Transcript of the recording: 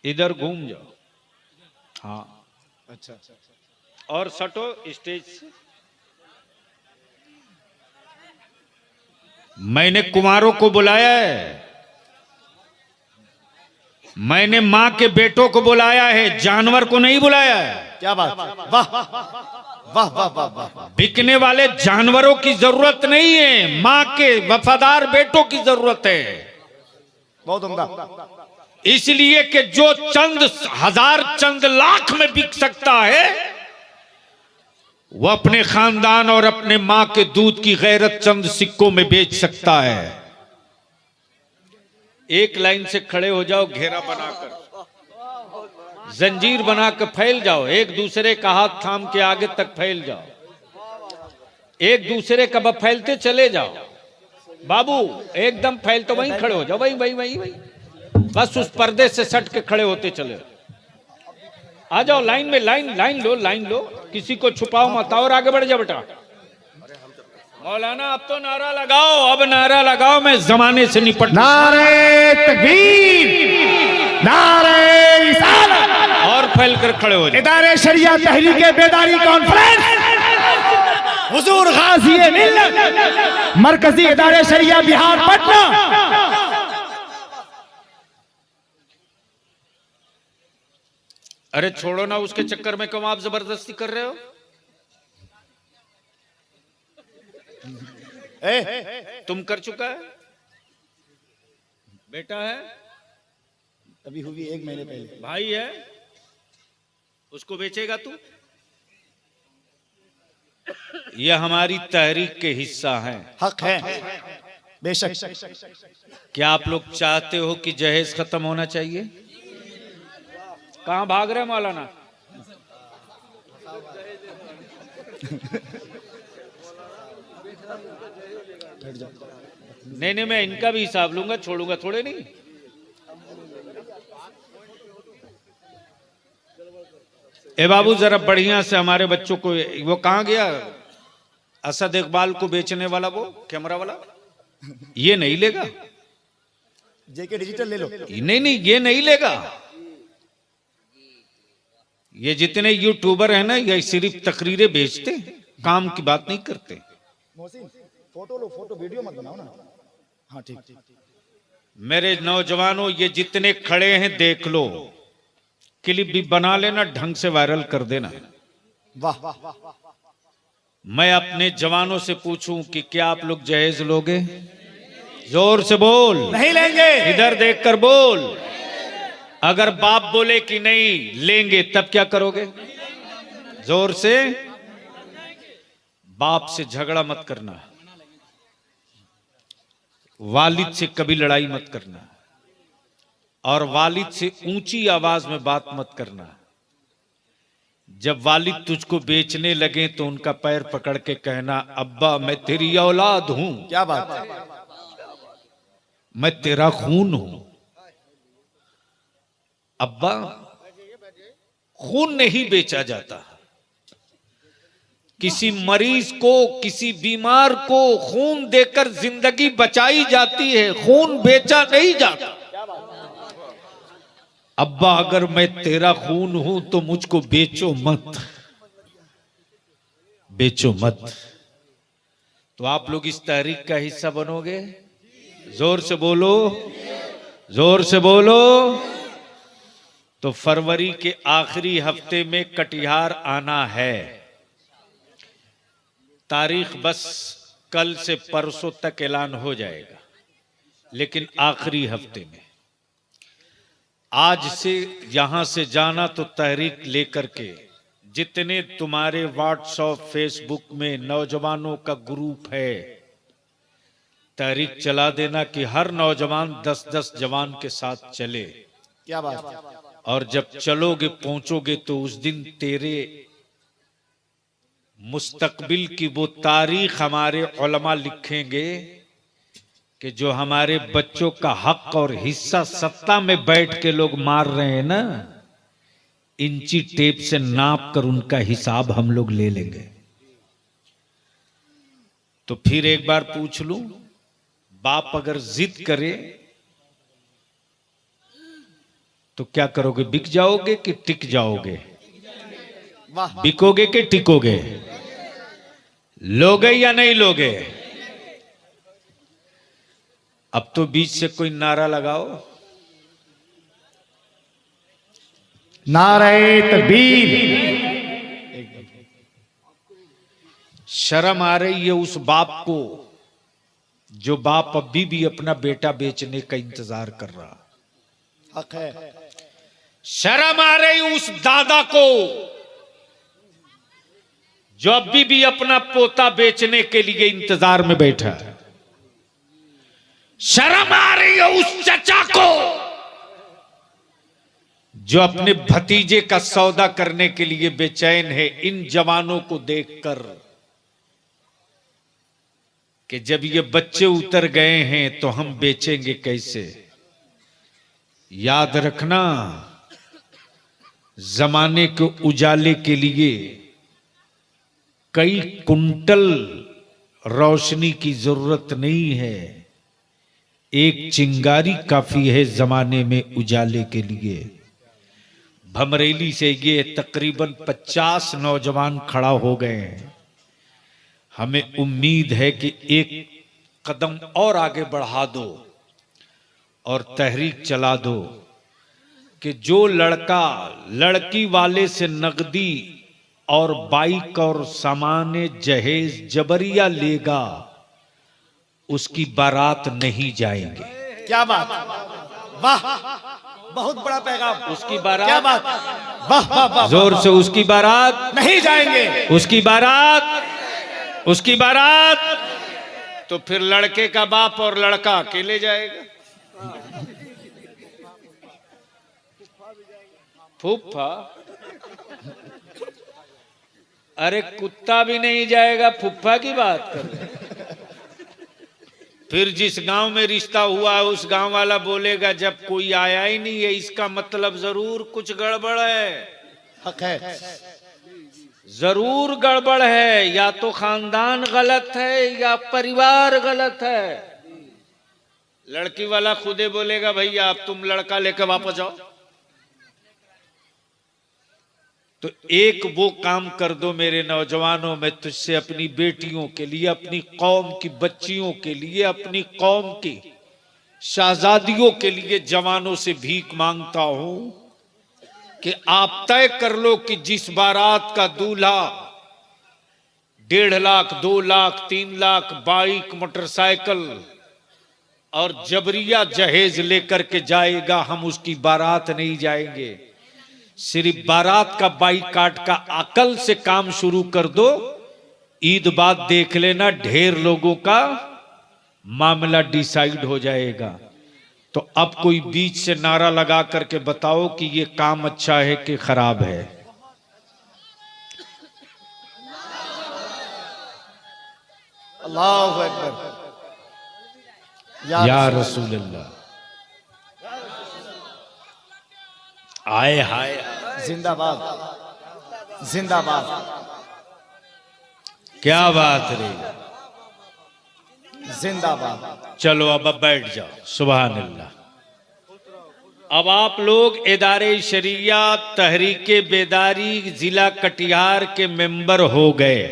इधर घूम जाओ। हाँ अच्छा और सटो स्टेज से। मैंने कुमारों को बुलाया है, मैंने मां के बेटों को बुलाया है, जानवर को नहीं बुलाया है। क्या बात, वाह वाह वाह वाह वाह। बिकने वाले जानवरों की जरूरत नहीं है, मां के वफादार बेटों की जरूरत है। बहुत उम्दा। इसलिए कि जो चंद हजार चंद लाख में बिक सकता है, वो अपने खानदान और अपने मां के दूध की गैरत चंद सिक्कों में बेच सकता है। एक लाइन से खड़े हो जाओ, घेरा बनाकर जंजीर बनाकर फैल जाओ, एक दूसरे का हाथ थाम के आगे तक फैल जाओ, एक दूसरे का बब फैलते चले जाओ। बाबू एकदम फैल तो वहीं खड़े हो जाओ, वहीं वहीं वहीं वहीं, बस उस पर्दे से सट के खड़े होते चले आ जाओ। लाइन में लाइन लो, किसी को छुपाओ मत और आगे बढ़ जाओ बेटा। मौलाना अब तो नारा लगाओ, अब नारा लगाओ, मैं जमाने से निपट। नारे तकबीर, नारे रिसालत। और फैल कर खड़े हो जाओ। इदारे शरिया तहरीक बेदारी कॉन्फ्रेंस, हुजूर गाजी मिल्लत, मरकजी इदारे शरिया बिहार पटना। अरे छोड़ो ना, उसके चक्कर में क्यों आप जबरदस्ती कर रहे हो? तुम कर चुका है, बेटा है, अभी हुई 1 महीने पहले, भाई है, उसको बेचेगा तू? यह हमारी तहरीक के हिस्सा है, हक है बेशक। क्या आप लोग चाहते हो कि जहेज खत्म होना चाहिए? कहां भाग रहे मौलाना? नहीं, मैं इनका भी हिसाब लूंगा, छोड़ूंगा थोड़े नहीं। ए बाबू जरा बढ़िया से हमारे बच्चों को, वो कहां गया असद इकबाल को बेचने वाला, वो कैमरा वाला, ये नहीं लेगा। जेके डिजिटल ले लो। नहीं, ये नहीं लेगा। ये जितने यूट्यूबर हैं ना, ये सिर्फ तकरीरें बेचते हैं, काम की बात नहीं करते। मोहसिन फोटो लो, फोटो वीडियो मत बनाओ ना। हाँ ठीक। मेरे नौजवानों, ये जितने खड़े हैं देख लो, क्लिप भी बना लेना, ढंग से वायरल कर देना। वाह। मैं अपने जवानों से पूछूं कि क्या आप लोग जहेज लोगे? जोर से बोल। नहीं लेंगे। इधर देखकर बोल। अगर बाप बोले कि नहीं लेंगे, तब क्या करोगे? जोर से। बाप से झगड़ा मत करना, वालिद से कभी लड़ाई मत करना, और वालिद से ऊंची आवाज में बात मत करना। जब वालिद तुझको बेचने लगे तो उनका पैर पकड़ के कहना, अब्बा मैं तेरी औलाद हूं। क्या बात, मैं तेरा खून हूं। अब्बा, खून नहीं बेचा जाता। किसी मरीज को, किसी बीमार को खून देकर जिंदगी बचाई जाती है, खून बेचा नहीं जाता। अब्बा अगर मैं तेरा खून हूं तो मुझको बेचो मत, बेचो मत। तो आप लोग इस तहरीक का हिस्सा बनोगे? जोर से बोलो, जोर से बोलो। तो फरवरी के आखिरी हफ्ते में कटिहार आना है। तारीख बस कल से परसों तक ऐलान हो जाएगा, लेकिन आखिरी हफ्ते में। आज से यहां से जाना तो तहरीक लेकर के, जितने तुम्हारे व्हाट्सएप फेसबुक में नौजवानों का ग्रुप है, तहरीक चला देना कि हर नौजवान 10-10 जवान के साथ चले। क्या बात। और जब चलोगे, पहुंचोगे, तो उस दिन तेरे मुस्तकबिल की वो तारीख हमारे उलमा लिखेंगे कि जो हमारे बच्चों का हक और हिस्सा सत्ता में बैठ के लोग मार रहे हैं ना, इंची टेप से नाप कर उनका हिसाब हम लोग ले लेंगे। तो फिर एक बार पूछ लूं, बाप अगर जिद करे तो क्या करोगे, बिक जाओगे कि टिक जाओगे? वाह बिकोगे कि टिकोगे? लोगे या नहीं लोगे? अब तो बीच से कोई नारा लगाओ। नारे तकबीर। शर्म आ रही है उस बाप को जो बाप अभी भी अपना बेटा बेचने का इंतजार कर रहा। हक है। शर्म आ रही उस दादा को जो अभी भी अपना पोता बेचने के लिए इंतजार में बैठा है। शर्म आ रही है उस चचा को जो अपने भतीजे का सौदा करने के लिए बेचैन है इन जवानों को देखकर कि जब ये बच्चे उतर गए हैं तो हम बेचेंगे कैसे। याद रखना, जमाने के उजाले के लिए कई कुंटल रोशनी की जरूरत नहीं है, एक चिंगारी काफी है जमाने में उजाले के लिए। भमरेली से ये तकरीबन 50 नौजवान खड़ा हो गए हैं। हमें उम्मीद है कि एक कदम और आगे बढ़ा दो और तहरीक चला दो कि जो लड़का लड़की वाले से नकदी और बाइक और सामान जहेज जबरिया लेगा उसकी बारात नहीं जाएंगे। क्या बात, वाह, बहुत बड़ा पैगाम। उसकी बारात, क्या बात, वाह वाह वाह, जोर से उसकी बारात नहीं जाएंगे। उसकी बारात, उसकी बारात। तो फिर लड़के का बाप और लड़का अकेले जाएगा। फूफा, अरे कुत्ता भी नहीं जाएगा, फूफा की बात कर। फिर जिस गांव में रिश्ता हुआ है उस गांव वाला बोलेगा जब कोई आया ही नहीं है इसका मतलब जरूर कुछ गड़बड़ है। हक है। जरूर गड़बड़ है, या तो खानदान गलत है या परिवार गलत है। लड़की वाला खुदे बोलेगा भैया अब तुम लड़का लेकर वापस जाओ। तो एक वो काम कर दो मेरे नौजवानों, मैं तुझसे अपनी बेटियों के लिए, अपनी कौम की बच्चियों के लिए, अपनी कौम की शहजादियों के लिए जवानों से भीख मांगता हूं कि आप तय कर लो कि जिस बारात का दूल्हा 1.5 लाख, 2 लाख, 3 लाख बाइक, मोटरसाइकिल और जबरिया जहेज लेकर के जाएगा, हम उसकी बारात नहीं जाएंगे। सिर्फ बारात का बाइकाट का अकल से काम शुरू कर दो, ईद बाद देख लेना ढेर लोगों का मामला डिसाइड हो जाएगा। तो अब कोई बीच से नारा लगा करके बताओ कि ये काम अच्छा है कि खराब है। अल्लाहु अकबर, या रसूल अल्लाह। आए हाय, जिंदाबाद, जिंदाबाद। क्या बात रे, जिंदाबाद। चलो अब बैठ जाओ। सुभान अल्लाह। अब आप लोग इदारे शरिया तहरीके बेदारी जिला कटिहार के मेंबर हो गए।